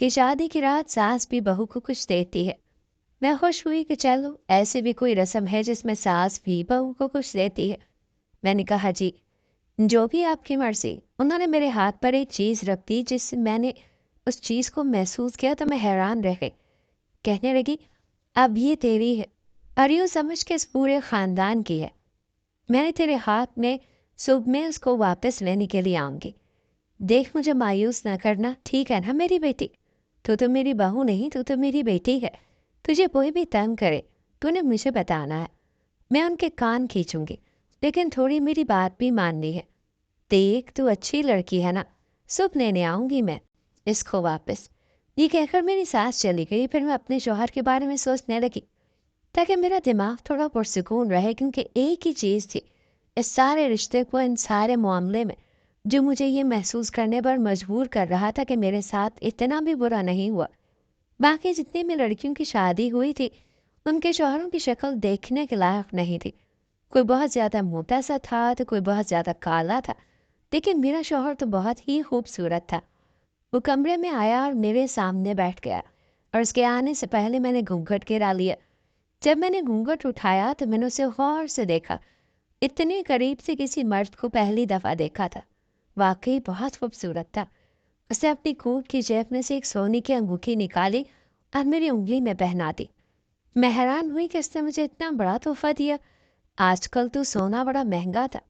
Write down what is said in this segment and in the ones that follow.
کہ شادی کی رات ساس بھی بہو کو کچھ دیتی ہے۔ میں خوش ہوئی کہ چلو ایسی بھی کوئی رسم ہے جس میں ساس بھی بہو کو کچھ دیتی ہے۔ میں نے کہا جی، جو بھی آپ کی مرضی۔ انہوں نے میرے ہاتھ پر ایک چیز رکھ دی، جس سے میں نے اس چیز کو محسوس کیا تو میں حیران رہ گئی۔ کہنے لگی، اب یہ تیری ہے اور یوں سمجھ کے اس پورے خاندان کی ہے۔ میں نے تیرے ہاتھ میں صبح میں اس کو واپس لینے کے لیے آؤں گی۔ دیکھ مجھے مایوس نہ کرنا، ٹھیک ہے نا میری بیٹی؟ تو میری بہو نہیں، تو میری بیٹی ہے۔ تجھے کوئی بھی تنگ کرے تو نے مجھے بتانا ہے، میں ان کے کان کھینچوں گی، لیکن تھوڑی میری بات بھی ماننی ہے۔ دیکھ تو اچھی لڑکی ہے نا، صبح لینے آؤں گی میں اس کو واپس۔ یہ کہہ کر میری سانس چلی گئی۔ پھر میں اپنے شوہر کے بارے میں سوچنے لگی تاکہ میرا دماغ تھوڑا پرسکون رہے، کیونکہ ایک ہی چیز تھی اس سارے رشتے کو، ان سارے معاملے میں، جو مجھے یہ محسوس کرنے پر مجبور کر رہا تھا کہ میرے ساتھ اتنا بھی برا نہیں ہوا۔ باقی جتنی بھی لڑکیوں کی شادی ہوئی تھی ان کے شوہروں کی شکل دیکھنے کے لائق نہیں تھی۔ کوئی بہت زیادہ موٹا سا تھا تو کوئی بہت زیادہ کالا تھا، لیکن میرا شوہر تو بہت ہی خوبصورت تھا۔ وہ کمرے میں آیا اور میرے سامنے بیٹھ گیا، اور اس کے آنے سے پہلے میں نے گھونگھٹ گرا لیا۔ جب میں نے گھونگھٹ اٹھایا تو میں نے اسے غور سے دیکھا۔ اتنے قریب سے کسی مرد کو پہلی دفعہ دیکھا تھا۔ واقعی بہت خوبصورت تھا۔ اس نے اپنی کوٹ کی جیب میں سے ایک سونے کی انگوٹھی نکالی اور میری انگلی میں پہنا دی۔ میں حیران ہوئی کہ اس نے مجھے اتنا بڑا تحفہ دیا۔ آج کل تو سونا بڑا مہنگا تھا۔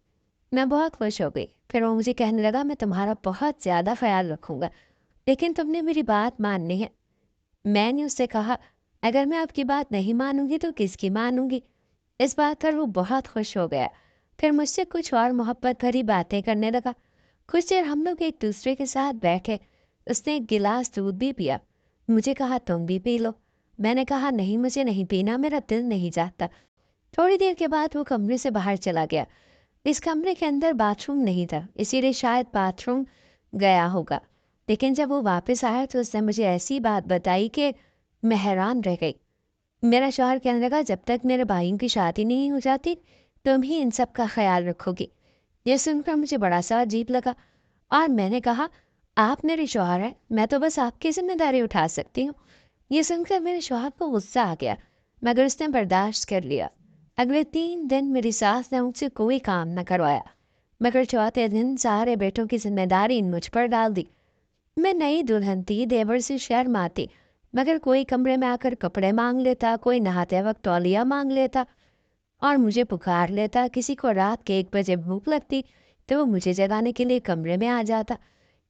میں بہت خوش ہو گئی۔ پھر وہ مجھے کہنے لگا، میں تمہارا بہت زیادہ خیال رکھوں گا، لیکن تم نے میری بات ماننی ہے۔ میں نے اس سے کہا، اگر میں آپ کی بات نہیں مانوں گی تو کس کی مانوں گی؟ اس بات پر وہ بہت خوش ہو گیا۔ پھر مجھ سے کچھ اور محبت بھری باتیں کرنے لگا۔ کچھ دیر ہم لوگ ایک دوسرے کے ساتھ بیٹھے۔ اس نے ایک گلاس دودھ بھی پیا۔ مجھے کہا، تم بھی پی لو۔ میں نے کہا، نہیں مجھے نہیں پینا، میرا دل نہیں چاہتا۔ تھوڑی دیر کے بعد وہ کمرے سے باہر چلا گیا۔ اس کمرے کے اندر باتھ روم نہیں تھا، اسی لیے شاید باتھ روم گیا ہوگا۔ لیکن جب وہ واپس آیا تو اس نے مجھے ایسی بات بتائی کہ میں حیران رہ گئی۔ میرا شوہر کہنے لگا، جب تک میرے بھائیوں کی شادی نہیں ہو جاتی تم ہی ان سب کا خیال رکھو گی۔ یہ سن کر مجھے بڑا سا عجیب لگا، اور میں نے کہا، آپ میرے شوہر ہیں، میں تو بس آپ کی ذمہ داری اٹھا سکتی ہوں۔ یہ سن کر میرے شوہر کو غصہ آ گیا، مگر اس نے برداشت کر لیا۔ اگلے 3 دن میری ساس نے مجھ سے کوئی کام نہ کروایا، مگر چوتھے دن سارے بیٹوں کی ذمہ داری مجھ پر ڈال دی۔ میں نئی دلہن تھی، دیور سے شرم آتی، مگر کوئی کمرے میں آ کر کپڑے مانگ لیتا، کوئی نہاتے وقت تولیہ مانگ لیتا اور مجھے پکار لیتا۔ کسی کو رات کے 1 بجے بھوک لگتی تو وہ مجھے جگانے کے لیے کمرے میں آ جاتا۔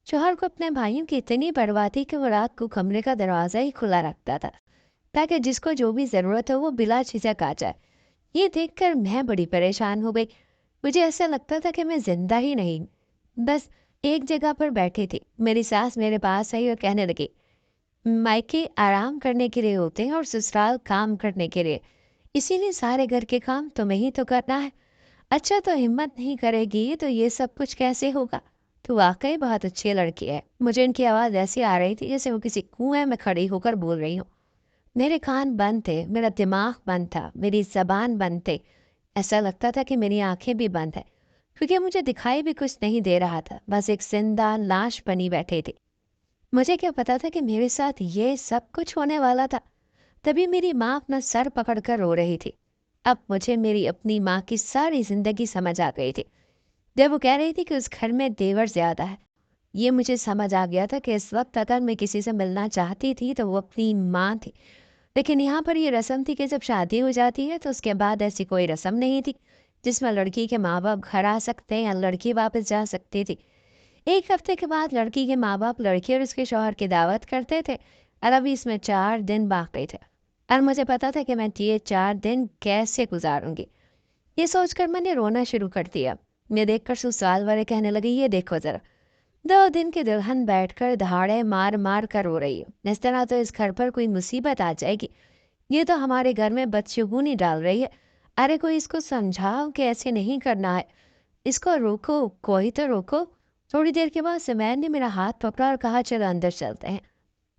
شوہر کو اپنے بھائیوں کی اتنی پرواہ تھی کہ وہ رات کو کمرے کا دروازہ ہی کھلا رکھتا تھا، تاکہ جس کو جو بھی ضرورت ہو وہ بلا جھجک آ جائے۔ یہ دیکھ کر میں بڑی پریشان ہو گئی۔ مجھے ایسا لگتا تھا کہ میں زندہ ہی نہیں، بس ایک جگہ پر بیٹھی تھی۔ میری ساس میرے پاس آئی اور کہنے لگی، مائکے آرام کرنے کے لیے ہوتے ہیں اور سسرال کام کرنے کے لیے، اسی لیے سارے گھر کے کام تمہیں ہی تو کرنا ہے۔ اچھا، تو ہمت نہیں کرے گی تو یہ سب کچھ کیسے ہوگا؟ تو واقعی بہت اچھی لڑکی ہے۔ مجھے ان کی آواز ایسی آ رہی تھی جیسے وہ کسی کنویں میں کھڑی ہو کر بول رہی ہوں۔ میرے کان بند تھے، میرا دماغ بند تھا، میری زبان بند تھے۔ ایسا لگتا تھا کہ میری آنکھیں بھی بند ہیں، کیونکہ مجھے دکھائی بھی کچھ نہیں دے رہا تھا، بس ایک زندہ لاش بنی بیٹھی تھی۔ مجھے کیا پتا تھا کہ میرے ساتھ یہ سب کچھ ہونے والا تھا۔ تبھی میری ماں اپنا سر پکڑ کر رو رہی تھی۔ اب مجھے میری اپنی ماں کی ساری زندگی سمجھ آ گئی تھی، جب وہ کہہ رہی تھی کہ اس گھر میں دیور زیادہ ہے۔ یہ مجھے سمجھ آ گیا تھا کہ اس وقت اگر میں کسی سے ملنا چاہتی تھی تو وہ اپنی ماں تھی، لیکن یہاں پر یہ رسم تھی کہ جب شادی ہو جاتی ہے تو اس کے بعد ایسی کوئی رسم نہیں تھی جس میں لڑکی کے ماں باپ گھر آ سکتے یا لڑکی واپس جا سکتی تھی۔ 1 ہفتے کے بعد لڑکی کے ماں باپ لڑکی اور اس کے شوہر کی دعوت کرتے تھے، اور ابھی اس میں 4 دن باقی تھے، اور مجھے پتا تھا کہ میں یہ 4 دن کیسے گزاروں گی۔ یہ سوچ کر میں نے رونا شروع کر دیا۔ میں دیکھ کر سسرال والے کہنے لگے، یہ دیکھو ذرا، 2 دن کی دلہن بیٹھ کر دہاڑے مار مار کر رو رہی ہے، اس طرح تو اس گھر پر کوئی مصیبت آ جائے گی۔ یہ تو ہمارے گھر میں بدشگونی ڈال رہی ہے۔ ارے کوئی اس کو سمجھاؤ کہ ایسے نہیں کرنا ہے، اس کو روکو، کوئی تو روکو۔ تھوڑی دیر کے بعد سمیر نے میرا ہاتھ پکڑا اور کہا، چلو اندر چلتے ہیں۔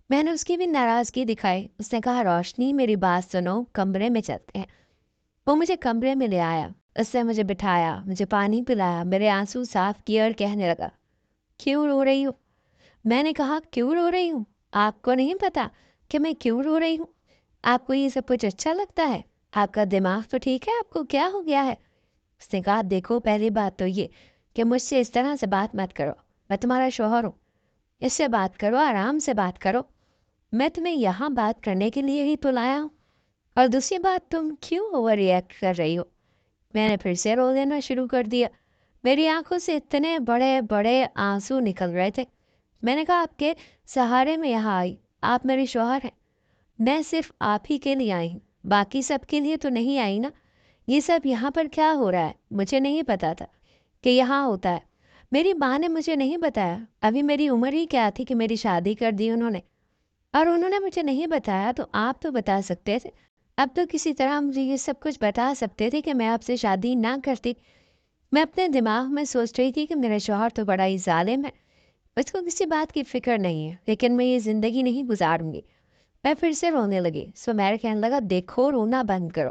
میں نے اس کی بھی ناراضگی دکھائی۔ اس نے کہا، روشنی میری بات سنو، کمرے میں چلتے ہیں۔ وہ مجھے کمرے میں لے آیا، اس نے مجھے بٹھایا، مجھے پانی پلایا، میرے آنسو صاف کیے اور کہنے لگا، کیوں رو رہی ہو؟ میں نے کہا، کیوں رو رہی ہوں؟ آپ کو نہیں پتا کہ میں کیوں رو رہی ہوں؟ آپ کو یہ سب کچھ اچھا لگتا ہے؟ آپ کا دماغ تو ٹھیک ہے؟ آپ کو کیا ہو گیا ہے؟ اس نے کہا دیکھو، پہلی بات تو یہ کہ مجھ سے اس طرح سے بات مت کرو، میں تمہارا شوہر ہوں، اس سے بات کرو، آرام سے بات کرو، میں تمہیں یہاں بات کرنے کے لیے ہی تو لایا ہوں۔ اور دوسری بات، تم کیوں اوور ریئیکٹ کر رہی ہو؟ میں نے پھر سے رو دینا شروع کر دیا، میری آنکھوں سے اتنے بڑے بڑے آنسو نکل رہے تھے۔ میں نے کہا آپ کے سہارے میں یہاں آئی، آپ میرے شوہر ہیں، میں صرف آپ ہی کے لیے آئی ہوں، باقی سب کے لیے تو نہیں آئی نا۔ یہ سب یہاں پر کیا ہو رہا ہے؟ مجھے نہیں پتا تھا کہ یہاں ہوتا ہے، میری ماں نے مجھے نہیں بتایا، ابھی میری عمر ہی کیا تھی کہ میری شادی کر دی انہوں نے، اور انہوں نے مجھے نہیں بتایا تو آپ تو بتا سکتے تھے، اب تو کسی طرح مجھے یہ سب کچھ بتا سکتے تھے کہ میں آپ سے شادی نہ کرتی۔ میں اپنے دماغ میں سوچ رہی تھی کہ میرا شوہر تو بڑا ہی ظالم ہے، اس کو کسی بات کی فکر نہیں ہے، لیکن میں یہ زندگی نہیں گزاروں گی۔ میں پھر سے رونے لگی، سو میں کہنے لگا دیکھو رونا بند کرو،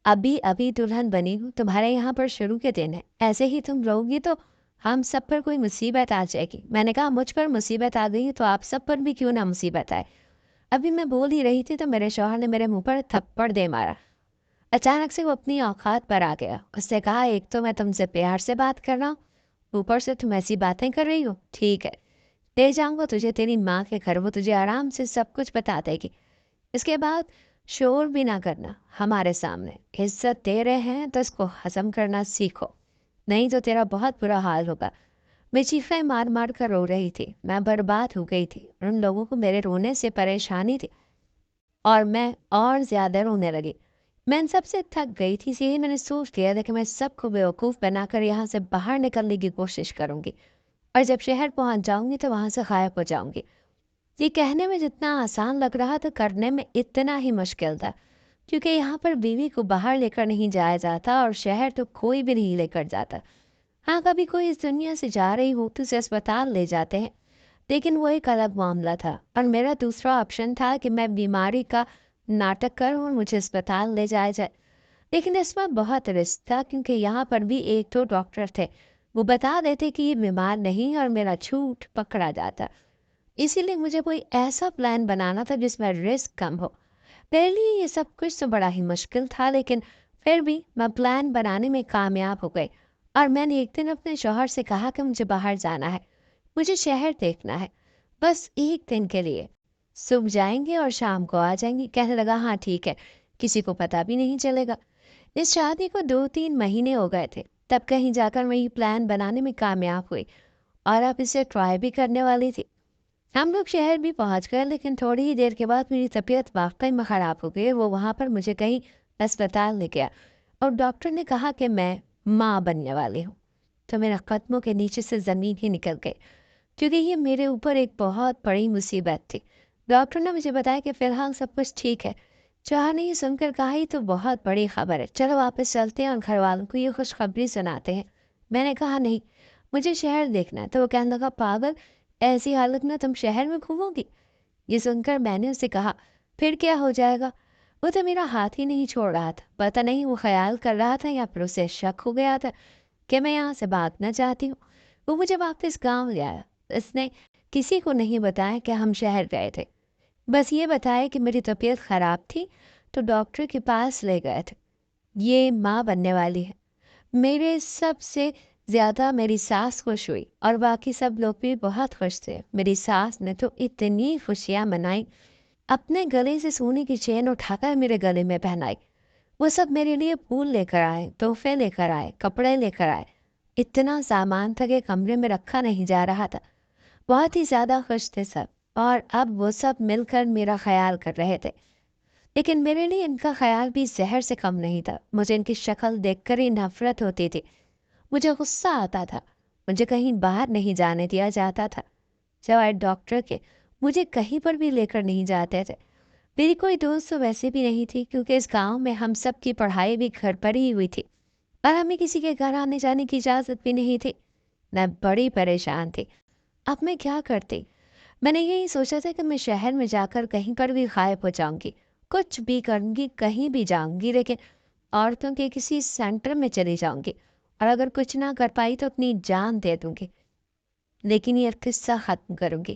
ابھی ابھی دلہن بنی ہوں، تمہارے یہاں پر شروع کے دن ہے، ایسے ہی تم رو گی تو ہم سب پر کوئی مصیبت آ جائے گی۔ میں نے کہا مجھ پر مصیبت آ گئی تو آپ سب پر بھی کیوں نہ مصیبت آئے۔ ابھی میں بول ہی رہی تھی تو میرے شوہر نے میرے منہ پر تھپڑ دے مارا۔ اچانک سے وہ اپنی اوقات پر آ گیا، اس نے کہا ایک تو میں تم سے پیار سے بات کر رہا ہوں، اوپر سے تم ایسی باتیں کر رہی ہو، ٹھیک ہے لے جاؤں گا تجھے تیری ماں کے گھر، وہ تجھے آرام سے سب کچھ بتا دے گی، اس کے بعد شور بھی نہ کرنا ہمارے سامنے، عزت دے رہے ہیں تو اس کو ہضم کرنا سیکھو، نہیں تو تیرا بہت برا حال ہوگا۔ میں چیخیں مار مار کر رو رہی تھی، میں برباد ہو گئی تھی، ان لوگوں کو میرے رونے سے پریشانی تھی اور میں اور زیادہ رونے لگی۔ میں ان سب سے تھک گئی تھی، اسی لیے میں نے سوچ لیا تھا کہ میں سب کو بیوقوف بنا کر یہاں سے باہر نکلنے کی کوشش کروں گی، اور جب شہر پہنچ جاؤں گی تو وہاں سے غائب ہو جاؤں گی۔ یہ کہنے میں جتنا آسان لگ رہا تھا، کرنے میں اتنا ہی مشکل تھا، کیونکہ یہاں پر بیوی کو باہر لے کر نہیں جایا جاتا اور شہر تو کوئی بھی نہیں لے کر جاتا۔ ہاں کبھی کوئی اس دنیا سے جا رہی ہو تو اسے اسپتال لے جاتے ہیں، لیکن وہ ایک الگ معاملہ تھا، اور میرا دوسرا آپشن تھا کہ میں بیماری کا ناٹک کروں اور مجھے اسپتال لے جایا جائے، لیکن اس میں بہت رسک تھا کیونکہ یہاں پر بھی ایک دو ڈاکٹر تھے، وہ بتا دیتے کہ یہ بیمار نہیں اور میرا جھوٹ پکڑا جاتا۔ اسی لیے مجھے کوئی ایسا پلان بنانا تھا جس میں رسک کم ہو۔ میرے لیے یہ سب کچھ تو بڑا ہی مشکل تھا، لیکن پھر بھی میں پلان بنانے میں کامیاب ہو گئی، اور میں نے ایک دن اپنے شوہر سے کہا کہ مجھے باہر جانا ہے، مجھے شہر دیکھنا ہے، بس ایک دن کے لیے، صبح جائیں گے اور شام کو آ جائیں گے۔ کہنے لگا ہاں ٹھیک ہے، کسی کو پتہ بھی نہیں چلے گا۔ اس شادی کو 2-3 مہینے ہو گئے تھے، تب کہیں جا کر میں یہ پلان بنانے میں کامیاب ہوئی، اور اب اسے ٹرائی بھی کرنے والی تھی۔ ہم لوگ شہر بھی پہنچ گئے، لیکن تھوڑی ہی دیر کے بعد میری طبیعت واقعی میں خراب ہو گئی، وہ وہاں پر مجھے کہیں اسپتال لے گیا، اور ڈاکٹر نے کہا کہ میں ماں بننے والی ہوں، تو میرے قدموں کے نیچے سے زمین ہی نکل گئی، کیونکہ یہ میرے اوپر ایک بہت بڑی مصیبت تھی۔ ڈاکٹر نے مجھے بتایا کہ فی الحال سب کچھ ٹھیک ہے۔ چاہ نہیں سن کر کہا یہ تو بہت بڑی خبر ہے، چلو واپس چلتے ہیں اور گھر والوں کو یہ خوشخبری سناتے ہیں۔ میں نے کہا نہیں، مجھے شہر دیکھنا ہے۔ تو وہ کہنے لگا پاگل، ایسی حالت میں تم شہر میں گھومو گی؟ یہ سن کر میں نے اسے کہا پھر کیا ہو جائے گا؟ وہ تو میرا ہاتھ ہی نہیں چھوڑ رہا تھا، پتہ نہیں وہ خیال کر رہا تھا یا پھر اسے شک ہو گیا تھا کہ میں یہاں سے بھاگنا چاہتی ہوں۔ وہ مجھے واپس گاؤں لے آیا، اس نے کسی کو نہیں بتایا کہ ہم شہر گئے تھے، بس یہ بتایا کہ میری طبیعت خراب تھی تو ڈاکٹر کے پاس لے گئے تھے۔ یہ ماں بننے والی ہے۔ میرے سب سے زیادہ میری ساس خوش ہوئی، اور باقی سب لوگ بھی بہت خوش تھے۔ میری ساس نے تو اتنی خوشیاں منائی، اپنے گلے سے سونے کی چین اٹھا کر میرے گلے میں پہنائی، وہ سب میرے لیے پھول لے کر آئے، تحفے لے کر آئے، کپڑے لے کر آئے، اتنا سامان تھا کہ کمرے میں رکھا نہیں جا رہا تھا۔ بہت ہی زیادہ خوش تھے سب، اور اب وہ سب مل کر میرا خیال کر رہے تھے، لیکن میرے لیے ان کا خیال بھی زہر سے کم نہیں تھا۔ مجھے ان کی شکل دیکھ کر ہی نفرت ہوتی تھی، مجھے غصہ آتا تھا، مجھے کہیں باہر نہیں جانے دیا جاتا تھا، سوائے ڈاکٹر کے مجھے کہیں پر بھی لے کر نہیں جاتے تھے۔ میری کوئی دوست تو ویسے بھی نہیں تھی، کیونکہ اس گاؤں میں ہم سب کی پڑھائی بھی گھر پر ہی ہوئی تھی، اور ہمیں کسی کے گھر آنے جانے کی اجازت بھی نہیں تھی۔ میں بڑی پریشان تھی، اب میں کیا کرتی؟ میں نے یہی سوچا تھا کہ میں شہر میں جا کر کہیں پر بھی غائب ہو جاؤں گی، کچھ بھی کروں گی، کہیں بھی جاؤں گی، لیکن عورتوں کے کسی سینٹر میں چلی جاؤں گی، اور اگر کچھ نہ کر پائی تو اپنی جان دے دوں گی، لیکن یہ قصہ ختم کروں گی۔